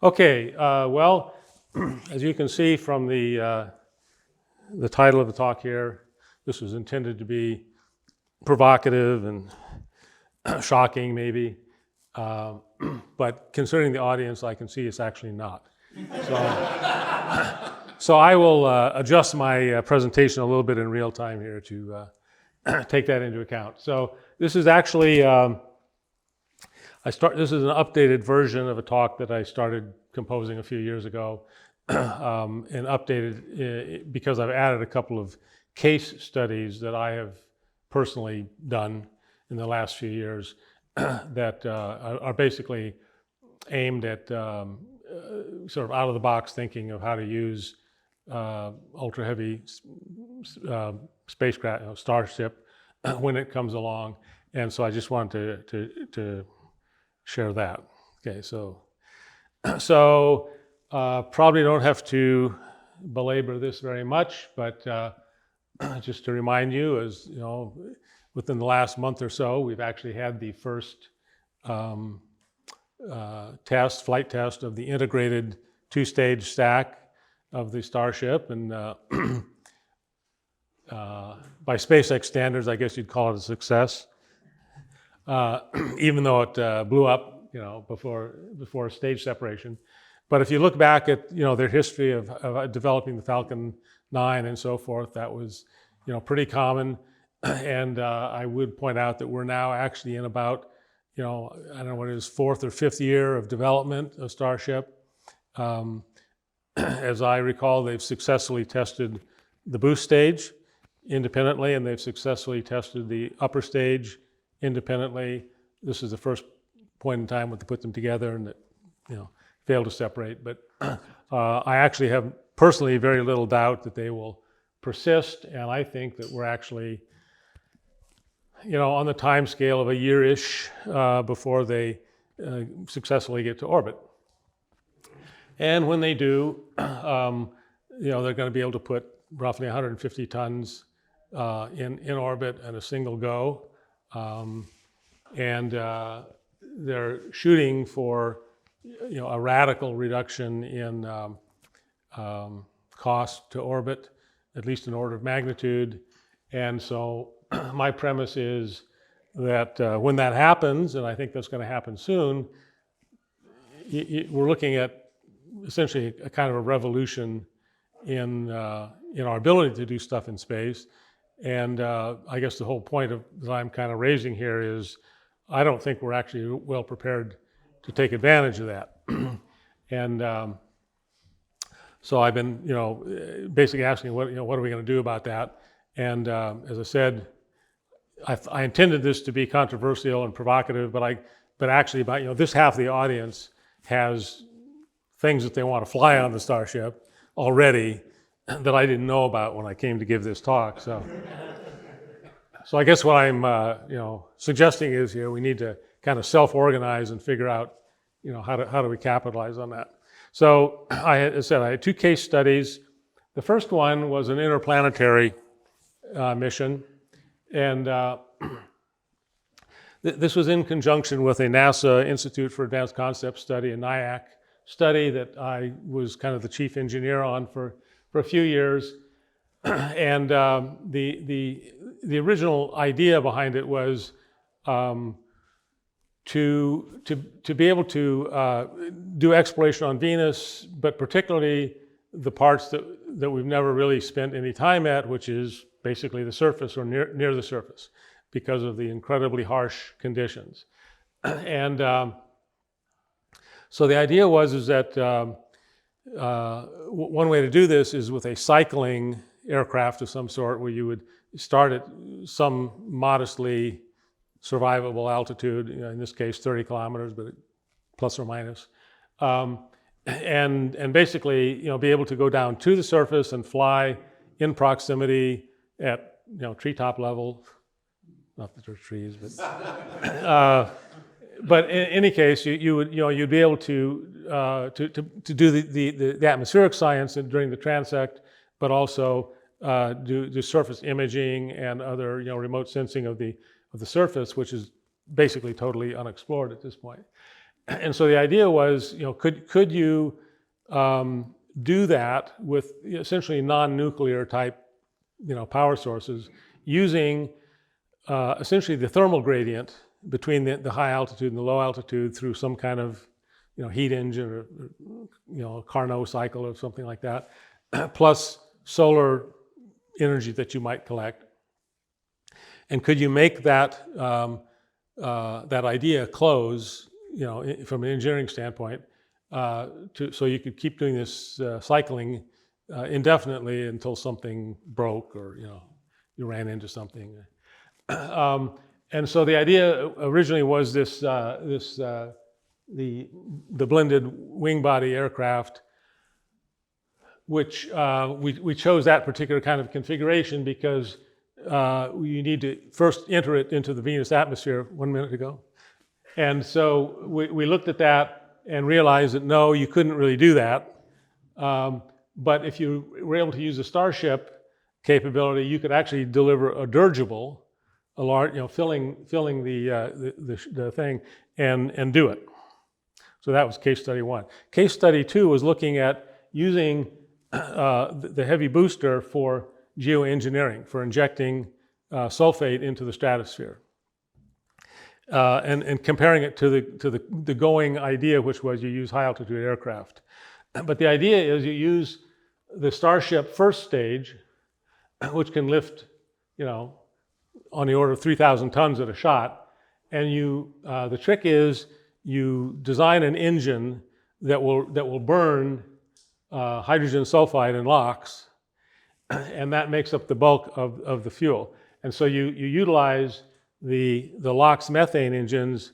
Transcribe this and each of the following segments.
Okay, well, as you can see from the title of the talk here, this was intended to be provocative and shocking maybe, but considering the audience, I can see it's actually not. So I will adjust my presentation a little bit in real time here to take that into account. So this is actually, this is an updated version of a talk that I started composing a few years ago, and updated because I've added a couple of case studies that I have personally done in the last few years that are basically aimed at sort of out-of-the-box thinking of how to use ultra-heavy spacecraft, Starship, when it comes along. And so I just wanted to share that. Okay, so probably don't have to belabor this very much, but just to remind you, as you know, within the last month or so, we've actually had the first flight test of the integrated two-stage stack of the Starship, and by SpaceX standards, I guess you'd call it a success, even though it blew up, before stage separation. But if you look back at their history of developing the Falcon 9 and so forth, that was pretty common. And I would point out that we're now actually in about I don't know what it is, 4th or 5th year of development of Starship. As I recall, they've successfully tested the boost stage independently, and they've successfully tested the upper stage independently. This is the first point in time when they put them together and that failed to separate. But I actually have personally very little doubt that they will persist, and I think that we're actually on the time scale of a year-ish before they successfully get to orbit. And when they do, they're going to be able to put roughly 150 tons in orbit in a single go. And they're shooting for a radical reduction in cost to orbit, at least an order of magnitude. And so my premise is that when that happens, and I think that's going to happen soon, we're looking at essentially a kind of a revolution in our ability to do stuff in space. And I guess the whole point that I'm kind of raising here is I don't think we're actually well prepared to take advantage of that. And so I've been basically asking what are we going to do about that. And as I said, I intended this to be controversial and provocative, but actually about this half of the audience has things that they want to fly on the Starship already that I didn't know about when I came to give this talk. So I guess what I'm suggesting is we need to kind of self-organize and figure out how do we capitalize on that. So I had two case studies. The first one was an interplanetary mission, and this was in conjunction with a NASA Institute for Advanced Concepts study, a NIAC study that I was kind of the chief engineer on for a few years. And the original idea behind it was to be able to do exploration on Venus, but particularly the parts that we've never really spent any time at, which is basically the surface or near the surface, because of the incredibly harsh conditions. And so the idea is that one way to do this is with a cycling aircraft of some sort, where you would start at some modestly survivable altitude, in this case 30 kilometers, but plus or minus, and basically be able to go down to the surface and fly in proximity at treetop level. Not that there's trees, but in any case, you'd be able to do the atmospheric science during the transect, but also do surface imaging and other remote sensing of the surface, which is basically totally unexplored at this point. And so the idea was, could you do that with essentially non-nuclear type, power sources using essentially the thermal gradient between the high altitude and the low altitude through some kind of, heat engine or, a Carnot cycle or something like that, plus solar energy that you might collect. And could you make that that idea close, from an engineering standpoint, so you could keep doing this cycling indefinitely until something broke or you ran into something. And so the idea originally was the blended wing body aircraft, which we chose that particular kind of configuration because you need to first enter it into the Venus atmosphere 1 minute ago. And so we looked at that and realized that no, you couldn't really do that. But if you were able to use a Starship capability, you could actually deliver a dirigible, a large, filling the thing, and do it. So that was case study 1. Case study 2 was looking at using the heavy booster for geoengineering, for injecting sulfate into the stratosphere, and comparing it to the going idea, which was you use high altitude aircraft. But the idea is you use the Starship first stage, which can lift, on the order of 3,000 tons at a shot, and the trick is you design an engine that will burn hydrogen sulfide and LOX, and that makes up the bulk of the fuel. And so you utilize the LOX methane engines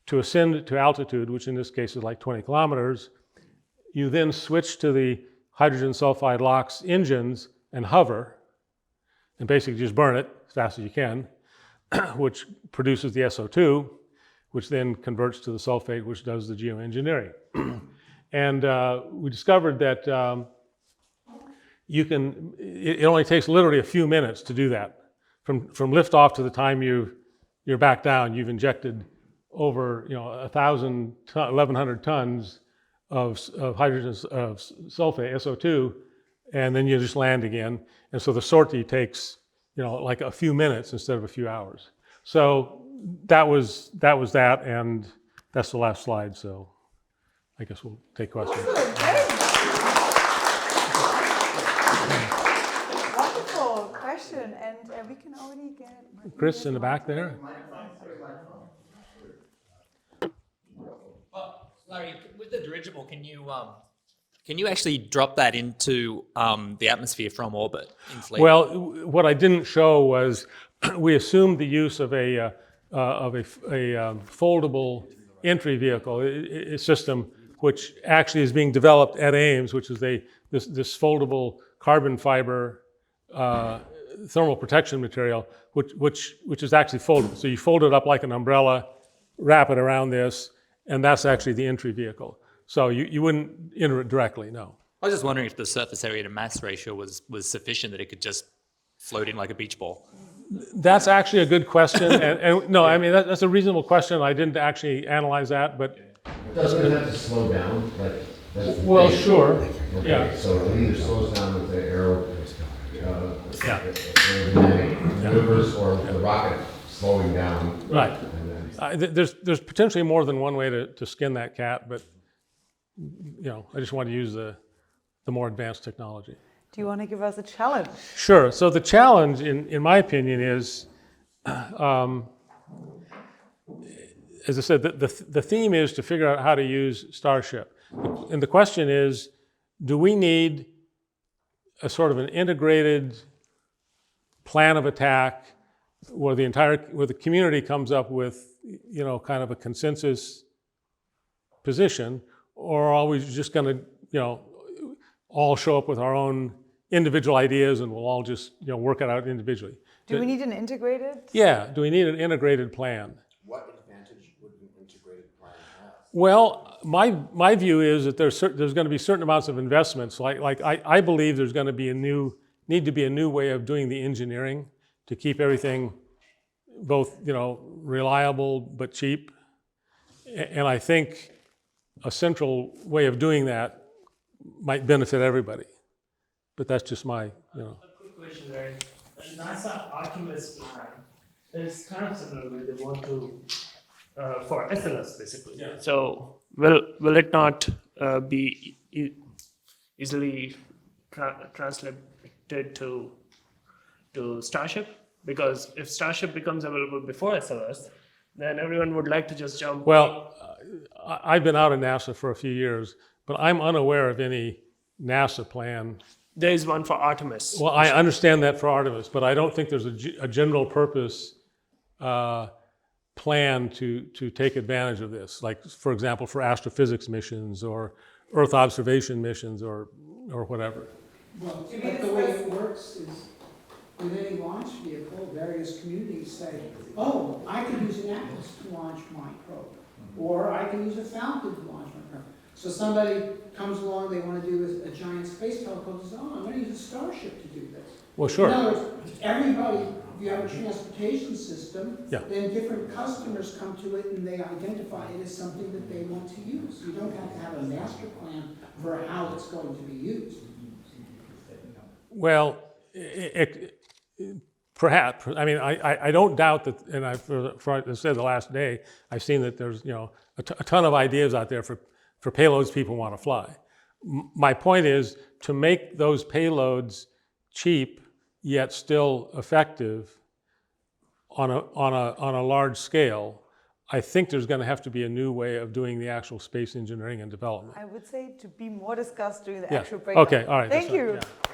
to ascend to altitude, which in this case is like 20 kilometers. You then switch to the hydrogen sulfide LOX engines and hover, and basically just burn it as fast as you can, which produces the SO2, which then converts to the sulfate, which does the geoengineering. And we discovered that it only takes literally a few minutes to do that. From liftoff to the time you're back down, you've injected over 1,100 tons of hydrogen of sulfate, SO2, and then you just land again. And so the sortie takes like a few minutes instead of a few hours. So that was that, and that's the last slide. So I guess we'll take questions. Wonderful question, and we can already get Chris in the back there. Well, Larry, with the dirigible, can you actually drop that into the atmosphere from orbit in fleet? Well, what I didn't show was we assumed the use of a foldable entry vehicle a system, which actually is being developed at Ames, which is this foldable carbon fiber thermal protection material, which is actually foldable. So you fold it up like an umbrella, wrap it around this, and that's actually the entry vehicle. So you wouldn't enter it directly, no. I was just wondering if the surface area to mass ratio was sufficient that it could just float in like a beach ball. That's actually a good question, and no, I mean that's a reasonable question. I didn't actually analyze that, but doesn't it have to slow down? That's well, sure, okay. Yeah. So it either slows down with the maneuvers or the rocket slowing down. Right. There's potentially more than one way to skin that cat, but I just want to use the more advanced technology. Do you want to give us a challenge? Sure. So the challenge, in my opinion, is, as I said, the theme is to figure out how to use Starship. And the question is, do we need a sort of an integrated plan of attack where the community comes up with, kind of a consensus position, or are we just going to, all show up with our own individual ideas and we'll all just, work it out individually? Do we need an integrated? Yeah. Do we need an integrated plan? What advantage would an integrated plan have? Well, my view is that there's going to be certain amounts of investments. Like I believe there's going to need to be a new way of doing the engineering to keep everything both, reliable but cheap. And I think a central way of doing that might benefit everybody. But that's just my, A quick question, right? NASA Artemis plan is kind of similar where they want to for SLS basically. Yeah. So will it not be easily translated to Starship? Because if Starship becomes available before SLS, then everyone would like to just jump. well, I've been out of NASA for a few years, but I'm unaware of any NASA plan. There is one for Artemis. Well, I understand that for Artemis, but I don't think there's a general purpose plan to take advantage of this. Like, for example, for astrophysics missions or Earth observation missions or whatever. Well, but the way it works is, with any launch vehicle, various communities say, oh, I could use an Atlas to launch my probe, or I can use a Falcon to launch my probe. So somebody comes along, they want to do a giant space telescope, says, oh, I'm going to use a Starship to do this. Well, sure. In other words, everybody, if you have a transportation system, Yeah. then different customers come to it and they identify it as something that they want to use. You don't have to have a master plan for how it's going to be used. Well, perhaps. I mean, I don't doubt that, and I said the last day, I've seen that there's a ton of ideas out there for payloads people want to fly. My point is to make those payloads cheap yet still effective on a large scale. I think there's going to have to be a new way of doing the actual space engineering and development. I would say to be more discussed during the Yeah. actual breakout. Okay. All right. Thank that's you. right, yeah.